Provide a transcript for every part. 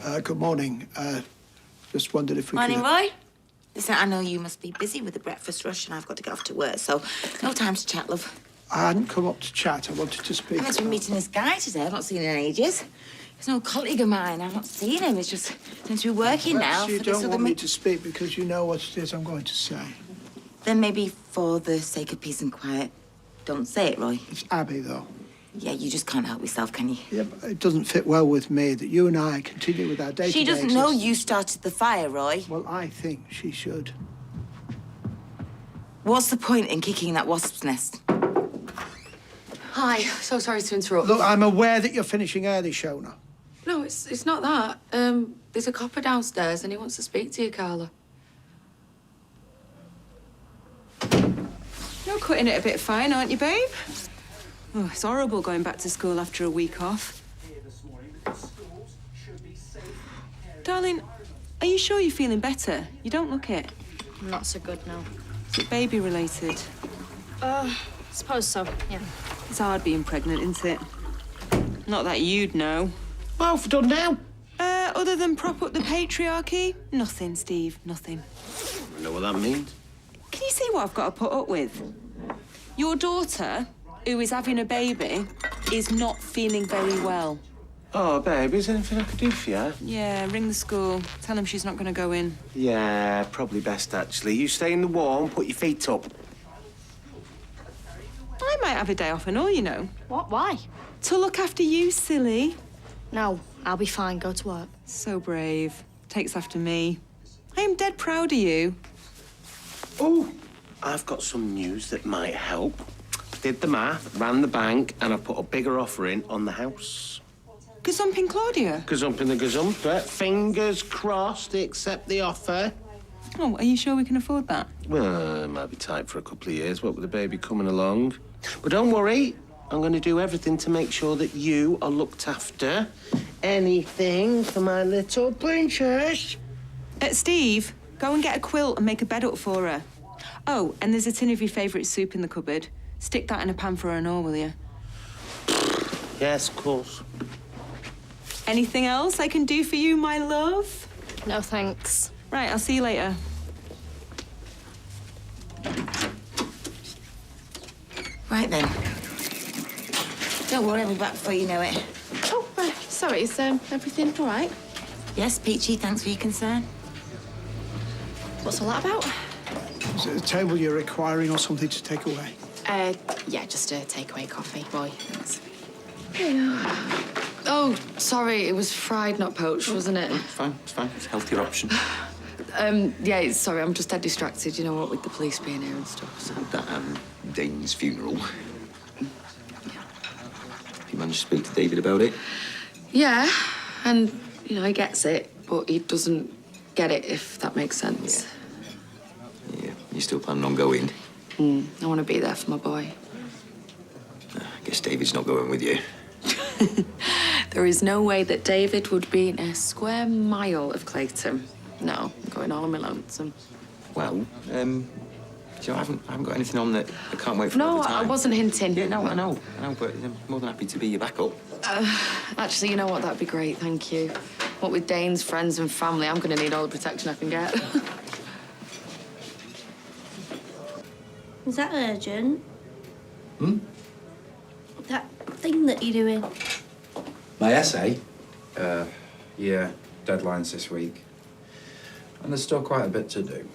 Good morning. Just wondered if we Morning, could... Roy. Listen, I know you must be busy with the breakfast rush and I've got to get off to work, so no time to chat, love. I hadn't come up to chat. I wanted to speak. I meant to be meeting this guy today. I've not seen him in ages. He's no colleague of mine. I've not seen him. He's just seems to be working now. You for this don't other want me to speak because you know what it is I'm going to say. Then maybe for the sake of peace and quiet, don't say it, Roy. It's Abby, though. Yeah, you just can't help yourself, can you? Yeah, but it doesn't fit well with me that you and I continue with our day-to-day She doesn't know you started the fire, Roy. Well, I think she should. What's the point in kicking that wasp's nest? Hi, so sorry to interrupt. Look, I'm aware that you're finishing early, Shona. No, it's not that. There's a copper downstairs and he wants to speak to you, Carla. You're cutting it a bit fine, aren't you, babe? Oh, it's horrible going back to school after a week off. Darling, are you sure you're feeling better? You don't look it. Not so good, no. Is it baby-related? Suppose so, yeah. It's hard being pregnant, isn't it? Not that you'd know. What have we done now? Other than prop up the patriarchy? Nothing, Steve, nothing. I know what that means. Can you see what I've got to put up with? Your daughter, who is having a baby, is not feeling very well. Oh, babe, is there anything I could do for you? Yeah, ring the school. Tell them she's not going to go in. Yeah, probably best, actually. You stay in the warm, put your feet up. I might have a day off and all, you know. What? Why? To look after you, silly. No, I'll be fine. Go to work. So brave. Takes after me. I am dead proud of you. Oh, I've got some news that might help. Did the math, ran the bank, and I put a bigger offer in on the house. Gazumping Claudia? Gazumping the gazumper. Fingers crossed they accept the offer. Oh, are you sure we can afford that? Well, it might be tight for a couple of years, what with the baby coming along. But don't worry, I'm going to do everything to make sure that you are looked after. Anything for my little princess. Steve, go and get a quilt and make a bed up for her. Oh, and there's a tin of your favourite soup in the cupboard. Stick that in a pan for her and all, will you? Yes, of course. Anything else I can do for you, my love? No, thanks. Right, I'll see you later. Right then. Don't worry, I'll be back before you know it. Oh, sorry, is everything all right? Yes, Peachy, thanks for your concern. What's all that about? Is it a table you're requiring or something to take away? Yeah, just a takeaway coffee, boy. Thanks. Oh, sorry, it was fried, not poached, wasn't it? It's fine, it's fine. It's a healthier option. Yeah, sorry, I'm just dead distracted, you know what, with the police being here and stuff, so... That, Dane's funeral. You managed to speak to David about it? Yeah, and, you know, he gets it, but he doesn't get it, if that makes sense. Yeah. You still planning on going? I want to be there for my boy. I guess David's not going with you. There is no way that David would be in a square mile of Clayton. No, I'm going all on my lonesome. Well, so I haven't got anything on that I can't wait for No, all the time. I wasn't hinting. Yeah, no, I know, but I'm more than happy to be your backup. Actually, you know what? That'd be great, thank you. What with Dane's friends and family, I'm going to need all the protection I can get. Is that urgent? That thing that you're doing? My essay? Yeah, deadline's this week. And there's still quite a bit to do.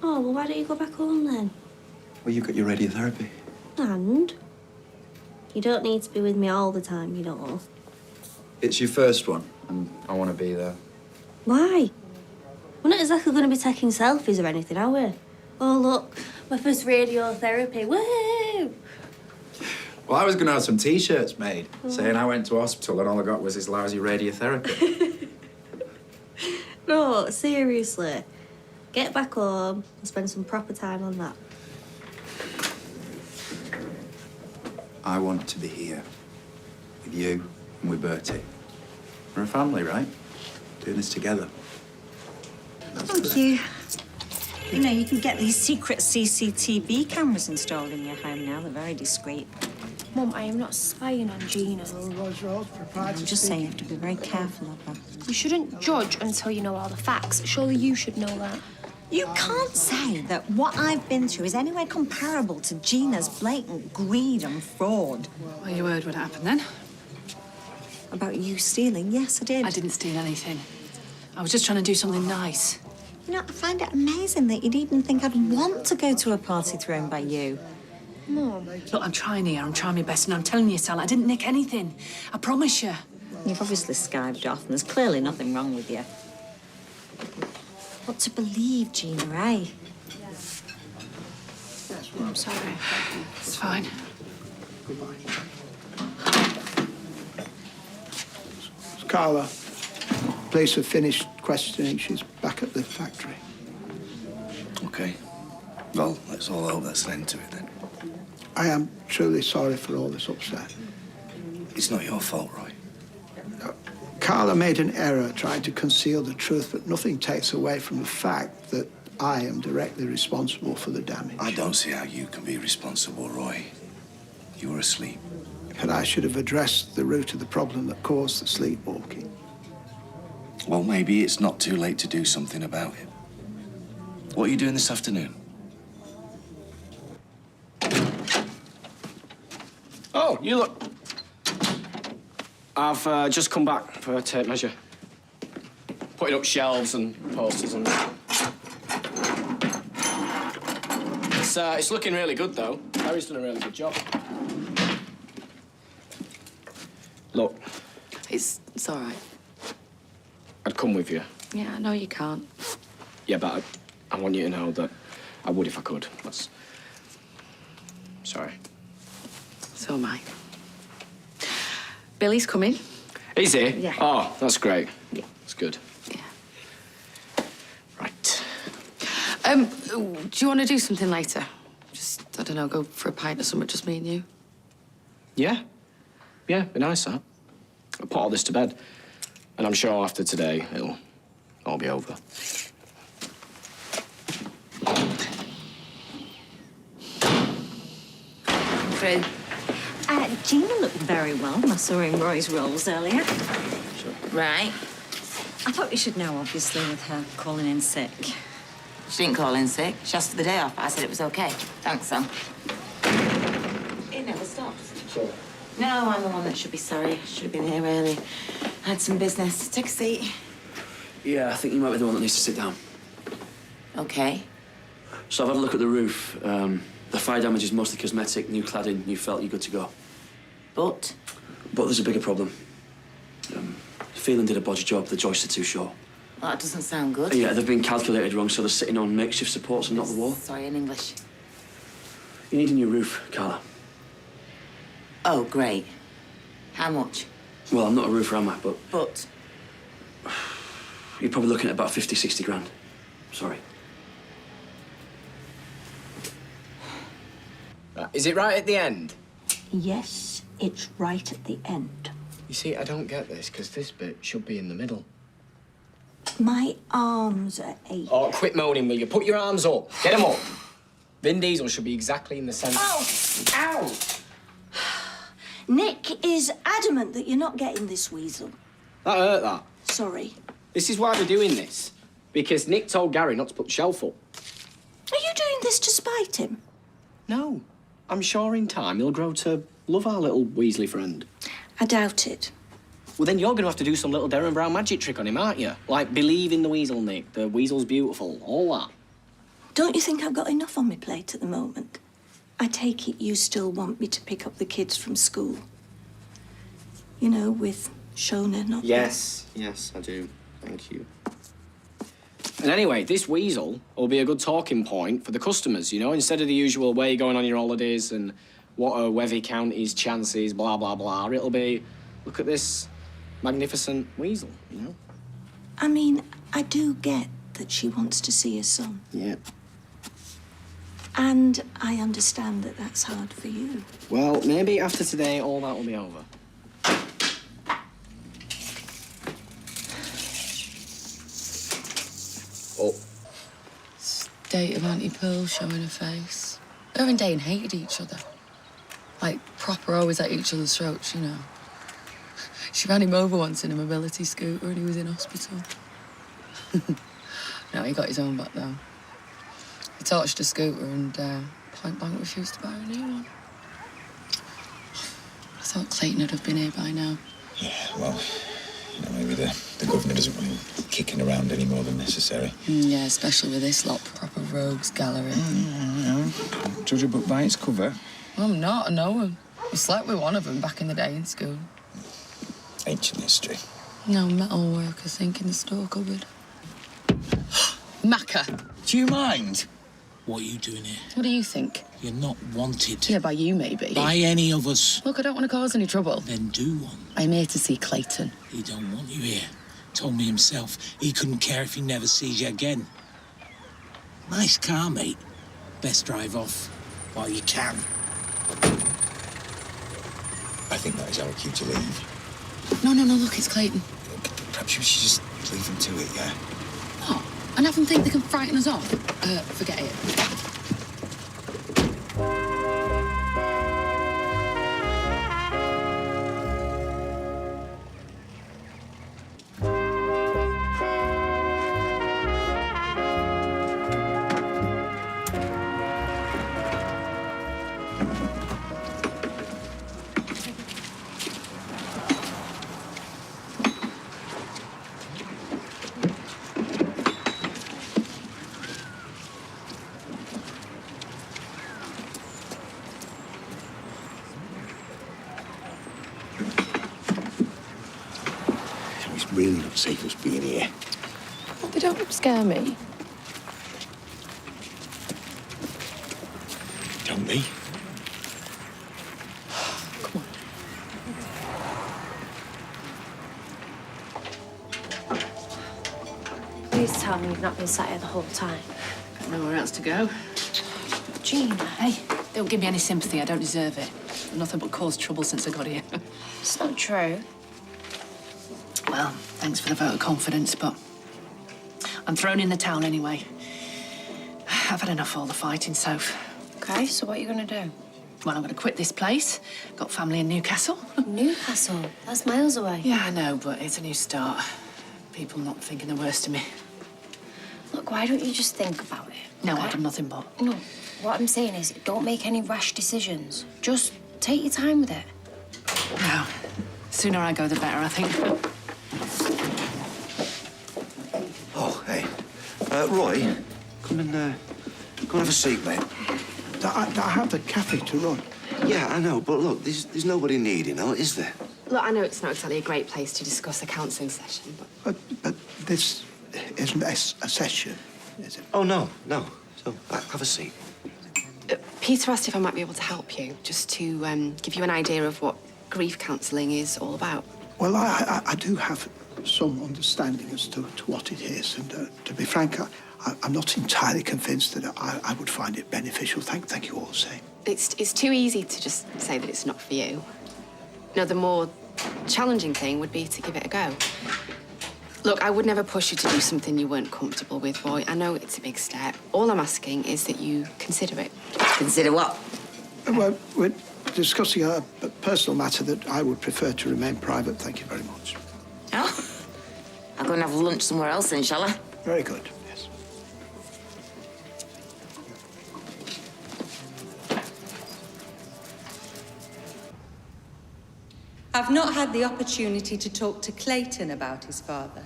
Oh, well, why don't you go back home then? Well, you've got your radiotherapy. And? You don't need to be with me all the time, you know. It's your first one, and I want to be there. Why? We're not exactly going to be taking selfies or anything, are we? Oh, look, my first radiotherapy. Woo! Well, I was going to have some T-shirts made, saying I went to hospital and all I got was this lousy radiotherapy. No, seriously. Get back home and spend some proper time on that. I want to be here with you and with Bertie. We're a family, right? Doing this together. Thank you. You know, you can get these secret CCTV cameras installed in your home now. They're very discreet. Mum, I am not spying on Gina. I'm just saying you have to be very careful of her. You shouldn't judge until you know all the facts. Surely you should know that. You can't say that what I've been through is anywhere comparable to Gina's blatant greed and fraud. Well, you heard what happened then. About you stealing? Yes, I did. I didn't steal anything. I was just trying to do something nice. You know, I find it amazing that you'd even think I'd want to go to a party thrown by you. Mum. Look, I'm trying here. I'm trying my best, and I'm telling you, Sal, I didn't nick anything. I promise you. You've obviously skived off, and there's clearly nothing wrong with you. What to believe, Gina, eh? I'm sorry. It's fine. Carla, police have finished questioning. She's back at the factory. OK. Well, let's all hope that's an end to it, then. I am truly sorry for all this upset. It's not your fault, Roy. Carla made an error trying to conceal the truth, but nothing takes away from the fact that I am directly responsible for the damage. I don't see how you can be responsible, Roy. You were asleep. But I should have addressed the root of the problem that caused the sleepwalking. Well, maybe it's not too late to do something about it. What are you doing this afternoon? Oh, you look... I've just come back for a tape measure. Putting up shelves and posters and... It's looking really good, though. Harry's done a really good job. Look. It's all right. I'd come with you. Yeah, I know you can't. Yeah, but I want you to know that I would if I could. That's... Sorry. So am I. Billy's coming. Is he? Yeah. Oh, that's great. Yeah. That's good. Yeah. Right. Do you want to do something later? Just, I don't know, go for a pint or something, just me and you? Yeah. Yeah, be nice, that. I'll put all this to bed. And I'm sure after today, it'll all be over. Through. Gina looked very well. I saw her in Roy's rolls earlier. Right. I thought you should know, obviously, with her calling in sick. She didn't call in sick. She asked for the day off. I said it was OK. Thanks, Sam. It never stops. Sorry. No, I'm the one that should be sorry. I should have been here early. I had some business. Take a seat. Yeah, I think you might be the one that needs to sit down. OK. So I've had a look at the roof. The fire damage is mostly cosmetic, new cladding, new felt, you're good to go. But there's a bigger problem. Phelan did a bodgy job, the joists are too short. well, that doesn't sound good. Yeah, they've been calculated wrong, so they're sitting on makeshift supports and not the wall. Sorry, in English. You need a new roof, Carla. Oh, great. How much? Well, I'm not a roofer, am I? But? You're probably looking at about 50, 60 grand. Sorry. Is it right at the end? Yes, it's right at the end. You see, I don't get this, because this bit should be in the middle. My arms are aching. Oh, quit moaning, will you? Put your arms up. Get them up. Vin Diesel should be exactly in the centre. Oh! Ow! Nick is adamant that you're not getting this weasel. That hurt, that. Sorry. This is why we're doing this. Because Nick told Gary not to put the shelf up. Are you doing this to spite him? No. I'm sure in time he'll grow to love our little Weasley friend. I doubt it. Well, then you're going to have to do some little Derren Brown magic trick on him, aren't you? Like, believe in the weasel, Nick. The weasel's beautiful. All that. Don't you think I've got enough on my plate at the moment? I take it you still want me to pick up the kids from school. You know, with Shona not... Yes, I do. Thank you. And anyway, this weasel will be a good talking point for the customers, you know, instead of the usual where you're going on your holidays and what are Wethy County's chances, blah, blah, blah. It'll be, look at this magnificent weasel, you know? I mean, I do get that she wants to see her son. Yeah. And I understand that that's hard for you. Well, maybe after today, all that will be over. Oh. State of Auntie Pearl showing her face. Her and Dane hated each other. Like, proper always at each other's throats, you know. She ran him over once in a mobility scooter and he was in hospital. No, he got his own back though. He torched a scooter and point blank refused to buy a new one. I thought Clayton would have been here by now. Yeah, well, maybe the governor doesn't want him kicking around any more than necessary. Yeah, especially with this lot, proper rogues gallery. Judge a book by its cover. Well, I'm not, I know him. I slept with one of them back in the day in school. Ancient history. No, metal work, I think, in the store cupboard. Macca! Do you mind? What are you doing here? What do you think? You're not wanted. Yeah, by you, maybe. By any of us. Look, I don't want to cause any trouble. Then do one. I'm here to see Clayton. He don't want you here. Told me himself he couldn't care if he never sees you again. Nice car, mate. Best drive off while you can. I think that is our cue to leave. No, look, it's Clayton. Perhaps we should just leave them to it, yeah? What? And have them think they can frighten us off? Forget it. It's really not safe us being here. Oh, they don't scare me. Don't they? Come on. Please tell me you've not been sat here the whole time. Got nowhere else to go. Gina. Hey, don't give me any sympathy. I don't deserve it. Nothing but caused trouble since I got here. It's not true. Well, thanks for the vote of confidence, but I'm thrown in the town anyway. I've had enough of all the fighting, Soph. Okay, so what are you going to do? Well, I'm going to quit this place. Got family in Newcastle. Newcastle? That's miles away. Yeah, I know, but it's a new start. People not thinking the worst of me. Look, why don't you just think about it? No, okay? I've done nothing but. No, what I'm saying is don't make any rash decisions. Just take your time with it. No. Sooner I go, the better, I think. Oh, hey. Roy, come and have a seat, mate. I have the cafe to run. Yeah, I know, but look, there's nobody needing, is there? Look, I know it's not exactly a great place to discuss a counselling session, but... But this isn't a session, is it? Oh, no. So, have a seat. Peter asked if I might be able to help you, just to give you an idea of what grief counselling is all about. Well, I do have some understanding as to what it is, and to be frank, I'm not entirely convinced that I would find it beneficial. Thank you all the same. It's too easy to just say that it's not for you. No, the more challenging thing would be to give it a go. Look, I would never push you to do something you weren't comfortable with, Roy. I know it's a big step. All I'm asking is that you consider it. Consider what? Well, we're discussing a personal matter that I would prefer to remain private. Thank you very much. Oh? I'll go and have lunch somewhere else then, shall I? Very good, yes. I've not had the opportunity to talk to Clayton about his father,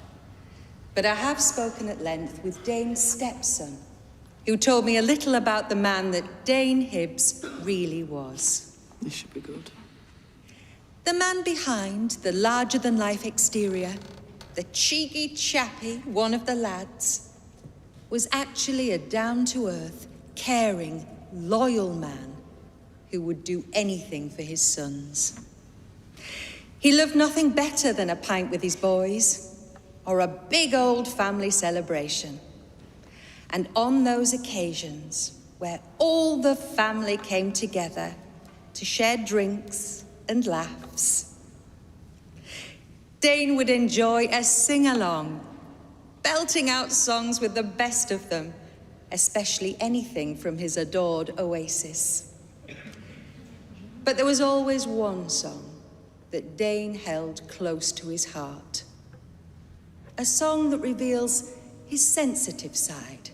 but I have spoken at length with Dane's stepson, who told me a little about the man that Dane Hibbs really was. This should be good. The man behind the larger-than-life exterior, the cheeky chappy, one of the lads, was actually a down-to-earth, caring, loyal man who would do anything for his sons. He loved nothing better than a pint with his boys or a big old family celebration. And on those occasions where all the family came together to share drinks and laughs, Dane would enjoy a sing-along, belting out songs with the best of them, especially anything from his adored Oasis. But there was always one song that Dane held close to his heart. A song that reveals his sensitive side,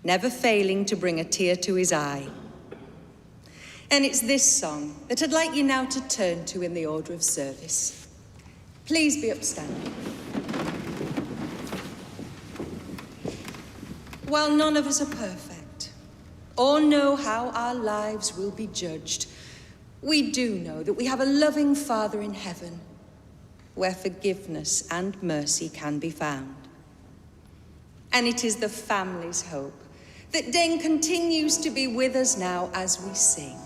never failing to bring a tear to his eye. And it's this song that I'd like you now to turn to in the order of service. Please be upstanding. While none of us are perfect, or know how our lives will be judged, we do know that we have a loving Father in heaven, where forgiveness and mercy can be found. And it is the family's hope that Dane continues to be with us now as we sing.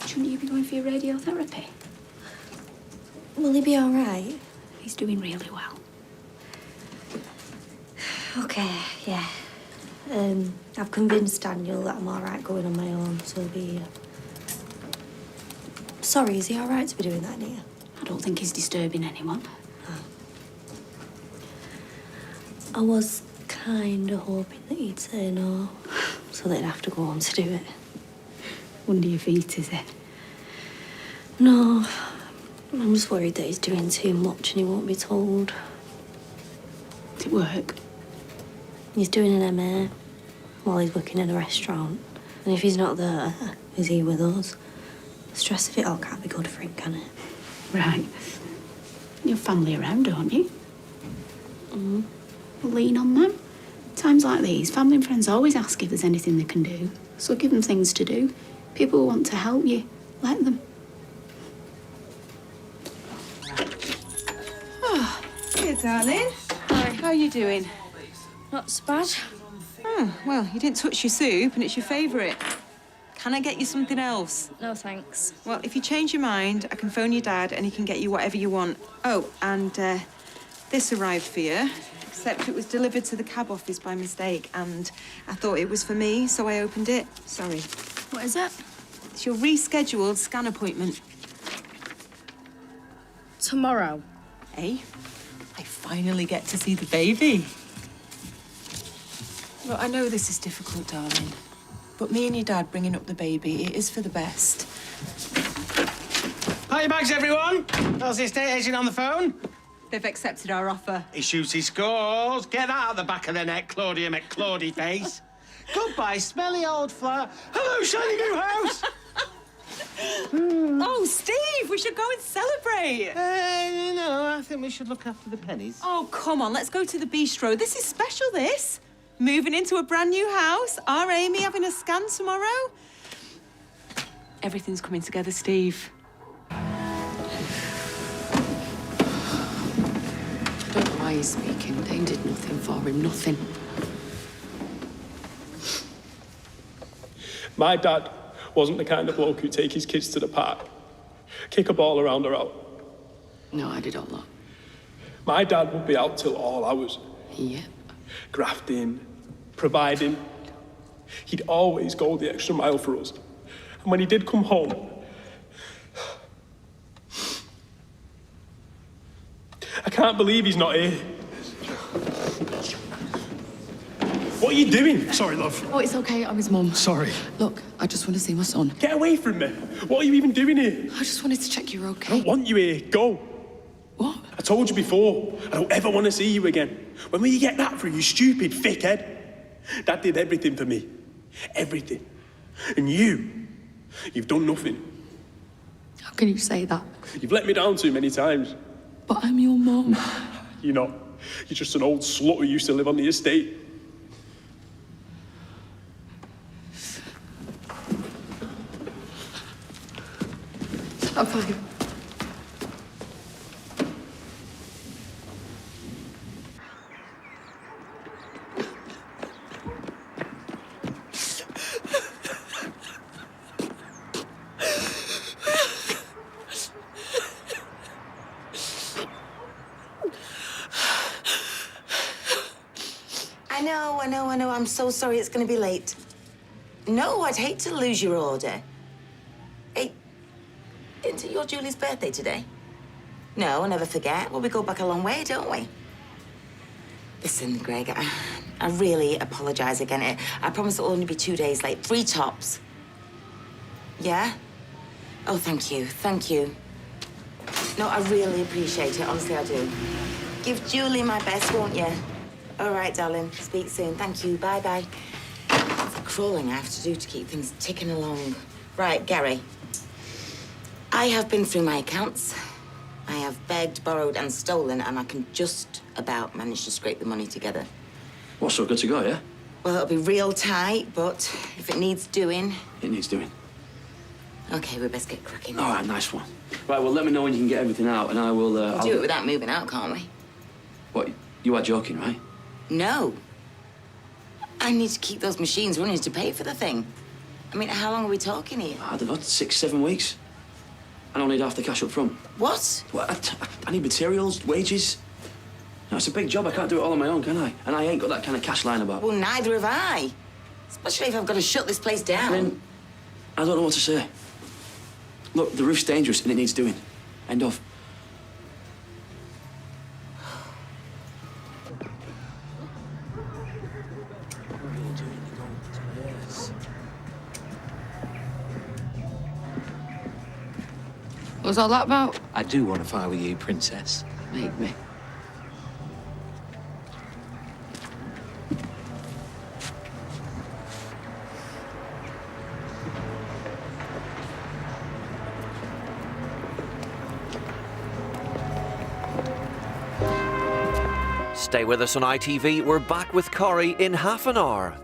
Shouldn't you be going for your radiotherapy? Will he be all right? He's doing really well. Okay, yeah. I've convinced Daniel that I'm all right going on my own, so he'll be here. Sorry, is he all right to be doing that, Nia? I don't think he's disturbing anyone. I was kind of hoping that he'd say no, so that he'd have to go on to do it. Under your feet, is it? No, I'm just worried that he's doing too much and he won't be told. Did it work? He's doing an MA while he's working in a restaurant. And if he's not there, is he with us? The stress of it all can't be good for him, can it? Right. Your family around, don't you? Well, lean on them. Times like these, family and friends always ask if there's anything they can do. So give them things to do. People who want to help you, let them. Oh, here, darling. Hi. How are you doing? Not so bad. Oh, well, you didn't touch your soup and it's your favourite. Can I get you something else? No, thanks. Well, if you change your mind, I can phone your dad and he can get you whatever you want. Oh, and this arrived for you, except it was delivered to the cab office by mistake and I thought it was for me, so I opened it. Sorry. What is it? It's your rescheduled scan appointment. Tomorrow. Eh? I finally get to see the baby. Look, I know this is difficult, darling, but me and your dad bringing up the baby, it is for the best. Pack your bags, everyone. How's the estate agent on the phone? They've accepted our offer. He shoots, he scores. Get that out the back of the neck, Claudia McClaudy face. Goodbye, smelly old flower. Hello, shiny new house. Oh, Steve, we should go and celebrate. No, I think we should look after the pennies. Oh, come on, let's go to the bistro. This is special, this. Moving into a brand new house. Our Amy having a scan tomorrow. Everything's coming together, Steve. I don't know why he's speaking. Dane did nothing for him, nothing. My dad wasn't the kind of bloke who'd take his kids to the park, kick a ball around or out. No, I did all that. My dad would be out till all hours. Yep. Grafting, providing. He'd always go the extra mile for us. And when he did come home, I can't believe he's not here. What are you doing? Sorry, love. Oh, it's okay. I'm his mum. Sorry. Look, I just want to see my son. Get away from me. What are you even doing here? I just wanted to check you're okay. I don't want you here. Go. What? I told you before, I don't ever want to see you again. When will you get that through, you stupid thickhead? Dad did everything for me. Everything. And you've done nothing. How can you say that? You've let me down too many times. But I'm your mum. You're not. You're just an old slut who used to live on the estate. I'm fine. I know. I'm so sorry it's going to be late. No, I'd hate to lose your order. Hey, isn't it your Julie's birthday today? No, I never forget. Well, we go back a long way, don't we? Listen, Greg, I really apologise again. I promise it'll only be 2 days late. 3 tops. Yeah? Oh, thank you. Thank you. No, I really appreciate it. Honestly, I do. Give Julie my best, won't you? All right, darling. Speak soon. Thank you. Bye-bye. The crawling I have to do to keep things ticking along. Right, Gary. I have been through my accounts. I have begged, borrowed, and stolen, and I can just about manage to scrape the money together. What, so good to go, yeah? Well, it'll be real tight, but if it needs doing... It needs doing. OK, we best get cracking. All right, nice one. Right, well, let me know when you can get everything out, and I will... We'll do it without moving out, can't we? What, you are joking, right? No. I need to keep those machines running to pay for the thing. I mean, how long are we talking here? I don't know, 6, 7 weeks. I don't need half the cash up front. What? Well, I need materials, wages. No, it's a big job. I can't do it all on my own, can I? And I ain't got that kind of cash lying about. Well, neither have I. Especially if I've got to shut this place down. Then, I don't know what to say. Look, the roof's dangerous and it needs doing. End of. What was all that about? I do want to fight with you, Princess. Make me. Stay with us on ITV. We're back with Corrie in half an hour.